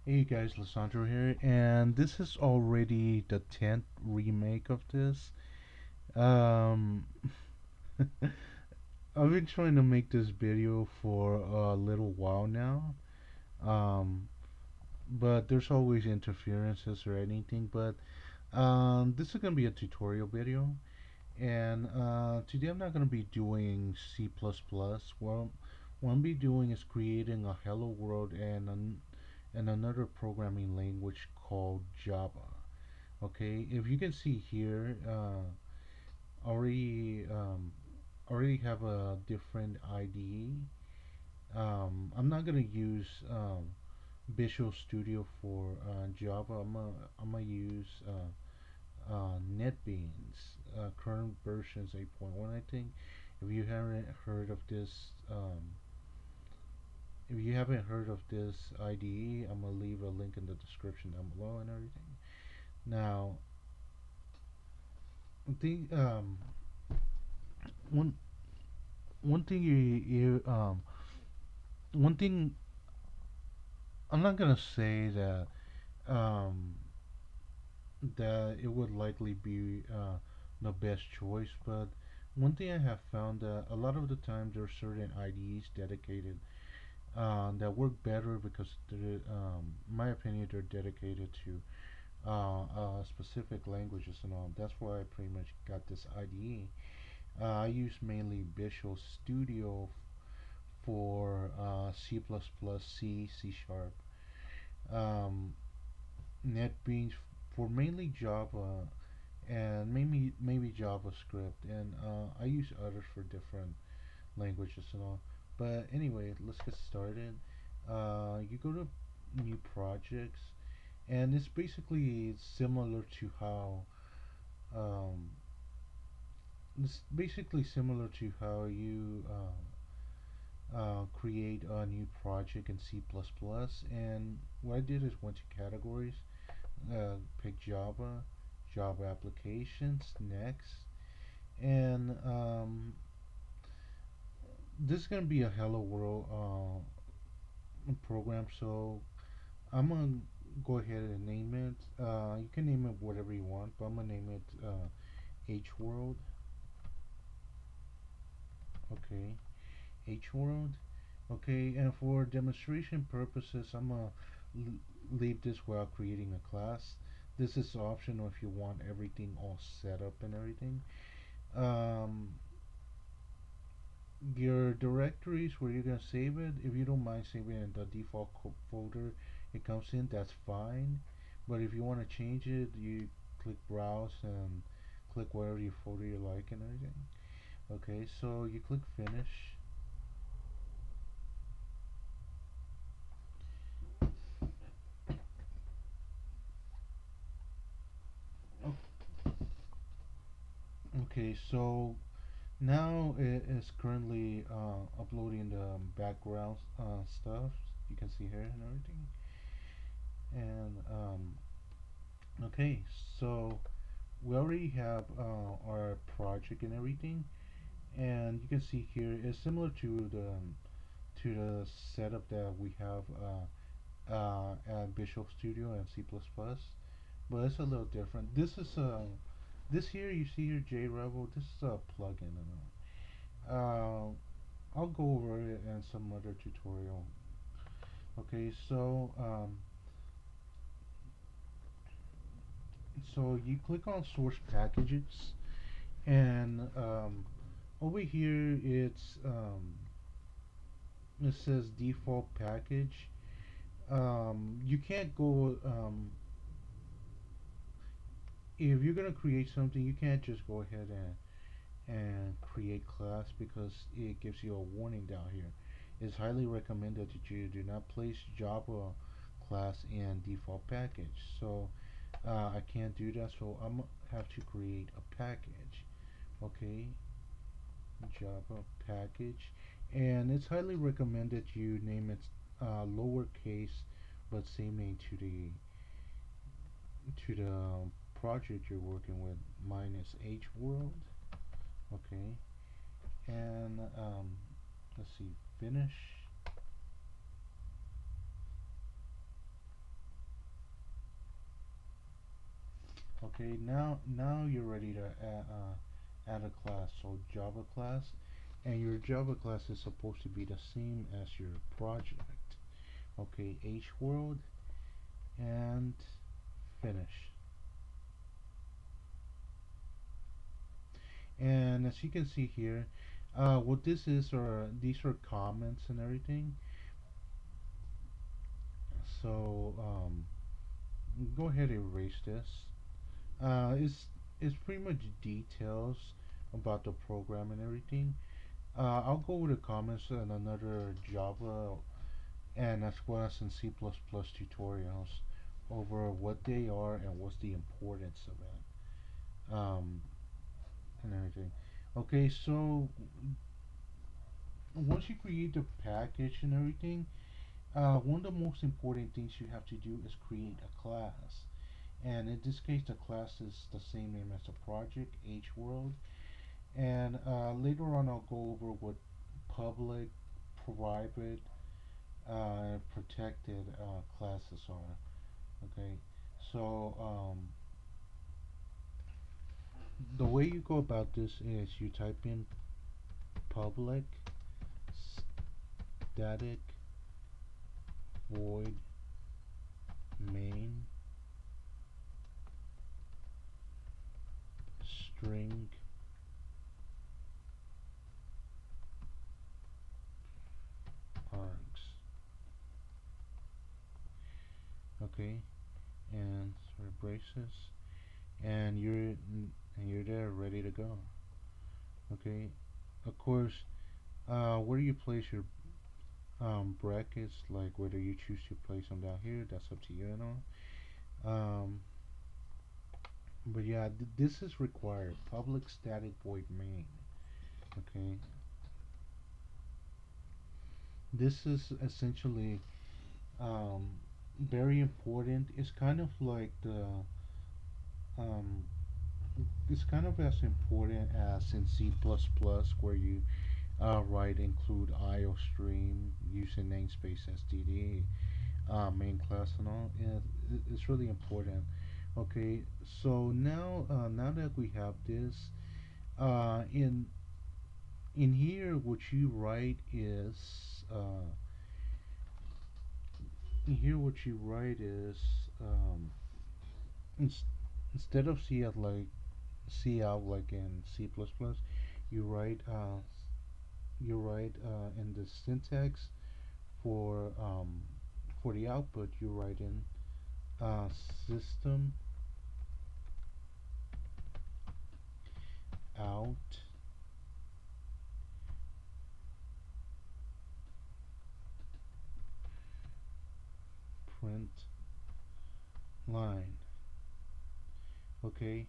Hey guys, Lissandro here, and this is already the 10th remake of this. Um, I've been trying to make this video for a little while now, um, but there's always interferences or anything. But this is gonna be a tutorial video, and today I'm not gonna be doing C++. What I'm be doing is creating a hello world and another programming language called Java. Okay, if you can see here, already already have a different IDE. I'm not gonna use Visual Studio for Java. I'm gonna use NetBeans. Current versions 8.1, I think. If you haven't heard of this, if you haven't heard of this IDE, I'm gonna leave a link in the description down below and everything. Now, the one one thing one thing I'm not gonna say that um, that it would likely be the best choice, but one thing I have found that a lot of the time there are certain IDEs dedicated that work better because in my opinion, they're dedicated to specific languages and all. That's why I pretty much got this IDE. I use mainly Visual Studio for C++, C, C Sharp, um, NetBeans for mainly Java and maybe JavaScript, and I use others for different languages and all. But anyway, let's get started. You go to new projects, and it's basically similar to how um, it's basically similar to how you create a new project in C++. And what I did is went to categories, pick Java, Java applications, next, and this is gonna be a Hello World program. So I'm gonna go ahead and name it. You can name it whatever you want, but I'm gonna name it H World. Okay, H World. Okay, and for demonstration purposes, I'm gonna leave this without creating a class. This is optional if you want everything all set up and everything. Um, your directories where you're gonna save it, if you don't mind saving it in the default folder it comes in, that's fine. But if you want to change it, you click browse and click whatever your folder you like and everything. Okay, so you click finish. Okay, so now it is currently uploading the background stuff you can see here and everything. And okay, so we already have our project and everything, and you can see here it's similar to the setup that we have at Visual Studio and C++, but it's a little different. This here you see here JRebel. This is a plugin, I'll go over it in some other tutorial. Okay, so you click on source packages, and over here it says default package. You can't go if you're gonna create something, you can't just go ahead and create class because it gives you a warning down here. It's highly recommended that you do not place Java class in default package. So I can't do that, so I'm have to create a package. Okay, Java package, and it's highly recommended you name it lowercase, but same name to the project you're working with. Mine is H World. Okay, and let's see, finish. Okay, now you're ready to add a class. So Java class, and your Java class is supposed to be the same as your project. Okay, H world and finish. And as you can see here, what this is are these are comments and everything. So go ahead and erase this. It's pretty much details about the program and everything. I'll go over the comments in another Java and as well as in C++ tutorials over what they are and what's the importance of it, and everything. Okay, so once you create the package and everything, one of the most important things you have to do is create a class. And in this case, the class is the same name as the project, HWorld. And later on, I'll go over what public, private, protected classes are. Okay, so the way you go about this is you type in public static void main string args. Okay, and sort of braces, and you're there ready to go. Okay, of course, where you place your brackets, like whether you choose to place them down here, that's up to you and all. But yeah, this is required. Public static void main. Okay, this is essentially um, very important. Um, it's kind of as important as in C++, where you write include IO stream using namespace std main class and all. It's really important. Okay, so now that we have this, uh, in in here what you write is in here what you write is um, ins- instead of C out like in C++, you write in the syntax for the output you write in system out print line. Okay,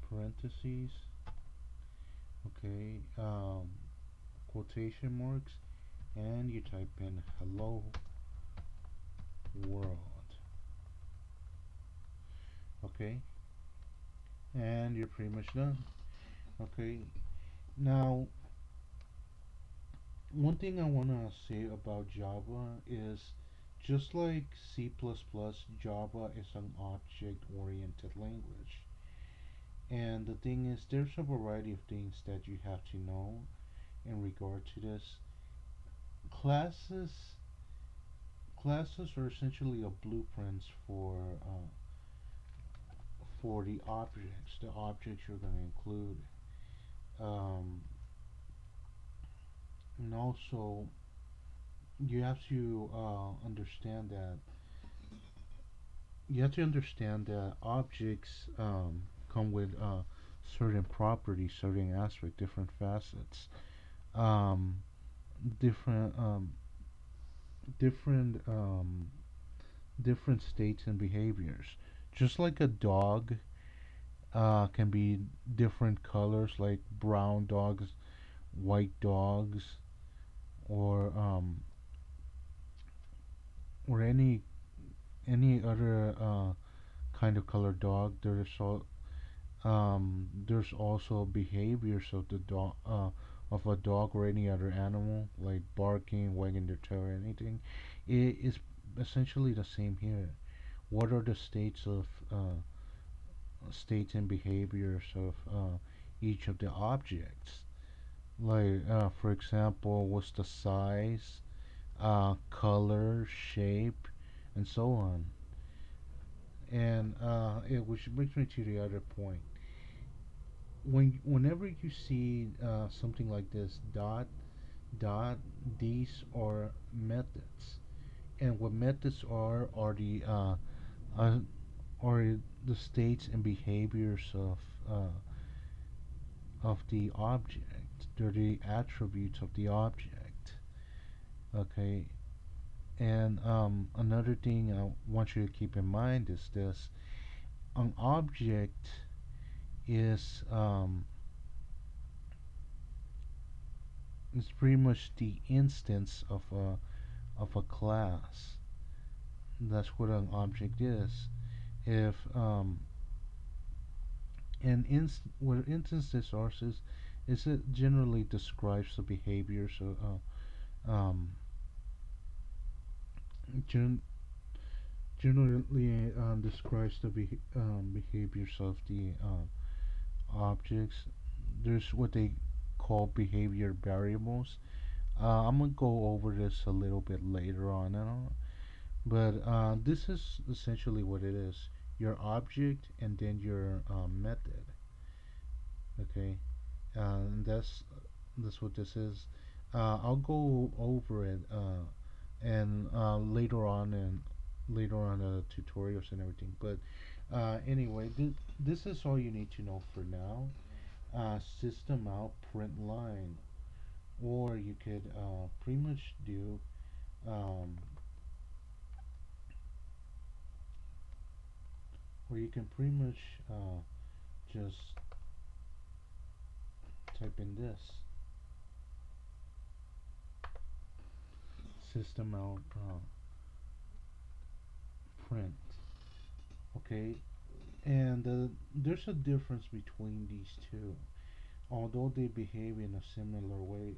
parentheses. Okay, quotation marks, and you type in hello world. Okay, and you're pretty much done. Okay, now one thing I want to say about Java is just like C++, Java is an object oriented language. And the thing is, there's a variety of things that you have to know in regard to this. Classes classes are essentially a blueprints for the objects you're going to include. Um, and also, you have to understand that objects come with certain properties, certain aspects, different facets, um, different different different states and behaviors. Just like a dog can be different colors, like brown dogs, white dogs, or any other kind of colored dog. There's also behaviors of the dog of a dog or any other animal, like barking, wagging their tail, or anything. It is essentially the same here. What are the states of states and behaviors of each of the objects. Like, for example, what's the size, color, shape, and so on. And which brings me to the other point. Whenever you see something like this, dot, these are methods, and what methods uh, are the states and behaviors of the object. They're the attributes of the object. Okay, and another thing I want you to keep in mind is this: an object is is pretty much the instance of a class. That's what an object is. If an what instances are is it generally describes the behaviors um, gen- generally describes the behaviors of the objects. There's what they call behavior variables. I'm gonna go over this a little bit later on, and all, but this is essentially what it is: your object and then your method. Okay, and that's what this is. I'll go over it and later on tutorials and everything. But anyway, this is all you need to know for now. System out print line, or you could pretty much do um, or you can pretty much just type in this system out print. Okay, and there's a difference between these two. Although they behave in a similar way,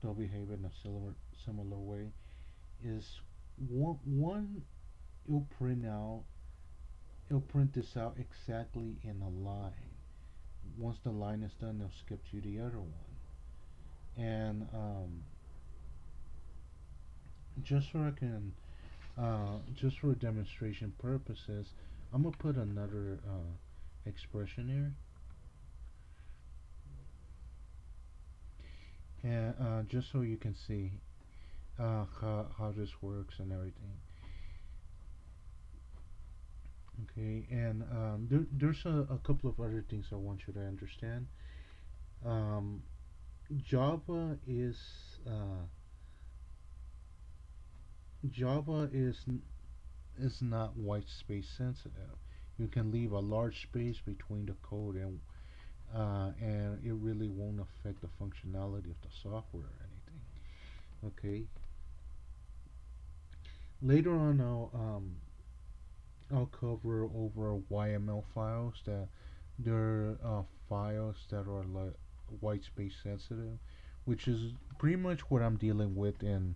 they'll behave in a similar way. Is one it'll print out it'll print this out exactly in a line. Once the line is done, they'll skip to the other one. And just so I can, just for demonstration purposes, I'm gonna put another expression here, and just so you can see how this works and everything. Okay, and there's a couple of other things I want you to understand. Um, Java is uh, Java is not white space sensitive. You can leave a large space between the code and it really won't affect the functionality of the software or anything. Okay. Later on, I'll cover over YML files that they're files that are like white space sensitive, which is pretty much what I'm dealing with in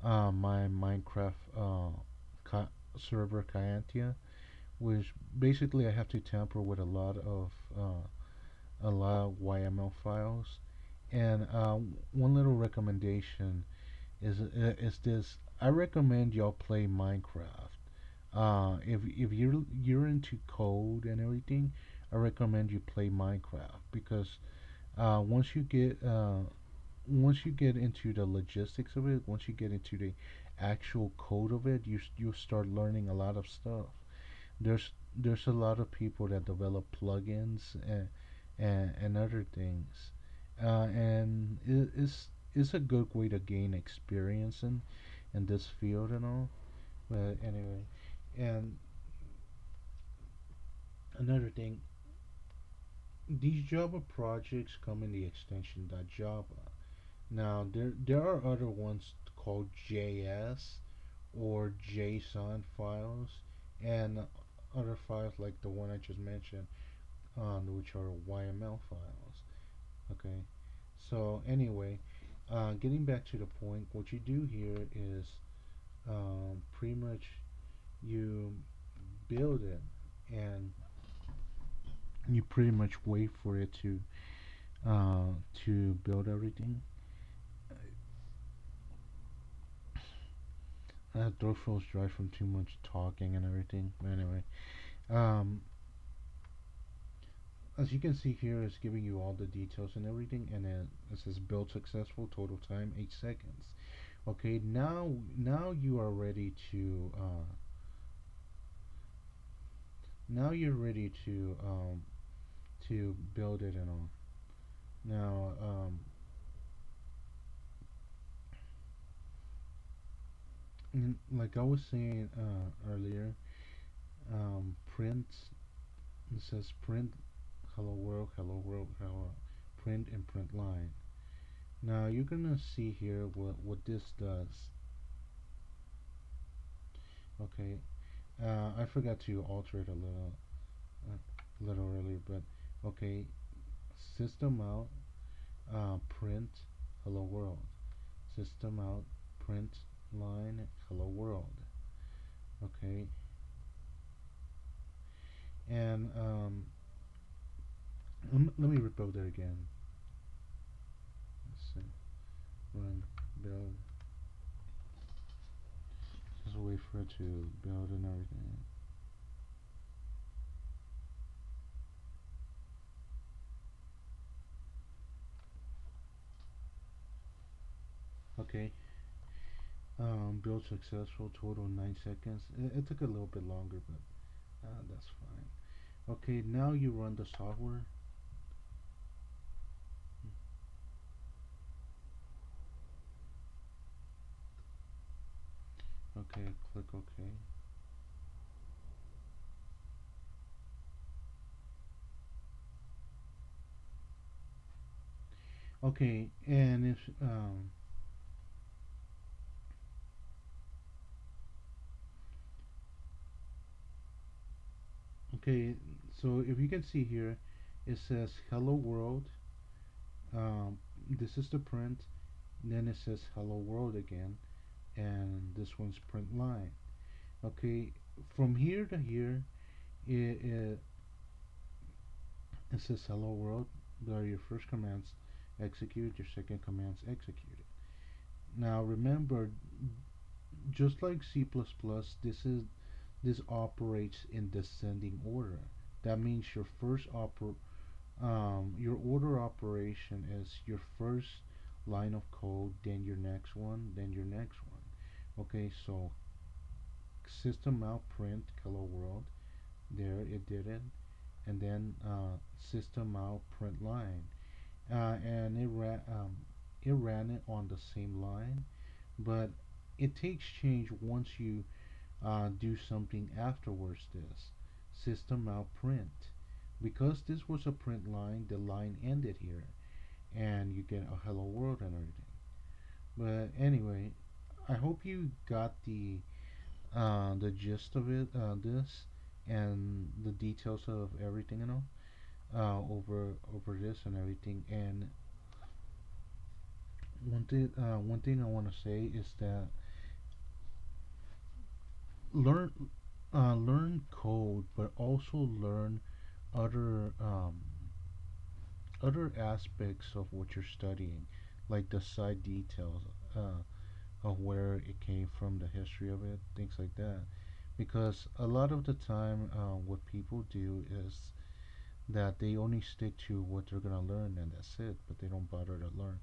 my Minecraft server Kyantia, which basically I have to tamper with a lot of YML files. And one little recommendation is this: I recommend y'all play Minecraft. If you're into code and everything, I recommend you play Minecraft because once you get into the logistics of it, once you get into the actual code of it, you start learning a lot of stuff. There's a lot of people that develop plugins and other things, and it's a good way to gain experience in this field and all. But anyway, and another thing, these Java projects come in the extension .java. Now there are other ones called JS or JSON files and other files like the one I just mentioned, which are YML files. Okay, so anyway, getting back to the point, what you do here is pretty much you build it, and You pretty much wait for it to build everything. Throat feels dry from too much talking and everything. Anyway, um, as you can see here, it's giving you all the details and everything, and then it says build successful, total time 8 seconds. Okay, now you are ready to now you're ready to build it and all. Now, like I was saying earlier, print, it says print hello world, hello, print and print line. Now you're gonna see here what this does. Okay, I forgot to alter it a little earlier, but okay, system out, print hello world, system out, print line hello world. Okay, and let me rebuild it again. Let's see, run, build. Just wait for it to build and everything. Okay, build successful, total 9 seconds. It took a little bit longer, but that's fine. Okay, now you run the software. Okay, click OK. Okay, and if okay, so if you can see here, it says hello world. This is the print. Then it says hello world again, and this one's print line. Okay, from here to here, it it says hello world. There are your first commands executed, your second commands executed. Now remember, just like C++, this operates in descending order. That means your order operation is your first line of code, then your next one, then your next one. Okay, so system out print hello world. There it did it, and then system out print line, and it ran it on the same line, but it takes change once you do something afterwards. This system out print, because this was a print line, the line ended here, and you get a hello world and everything. But anyway, I hope you got the gist of it, this, and the details of everything, over this and everything. And one thing I want to say is that learn learn code, but also learn other other aspects of what you're studying, like the side details of where it came from, the history of it, things like that. Because a lot of the time, what people do is that they only stick to what they're gonna learn and that's it, but they don't bother to learn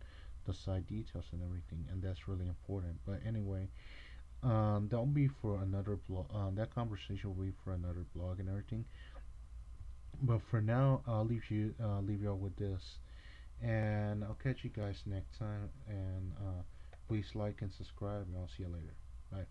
the side details and everything, and that's really important. But anyway, that'll be for another blog. That conversation will be for another blog and everything. But for now, I'll leave you all with this, and I'll catch you guys next time. And please like and subscribe, and I'll see you later. Bye.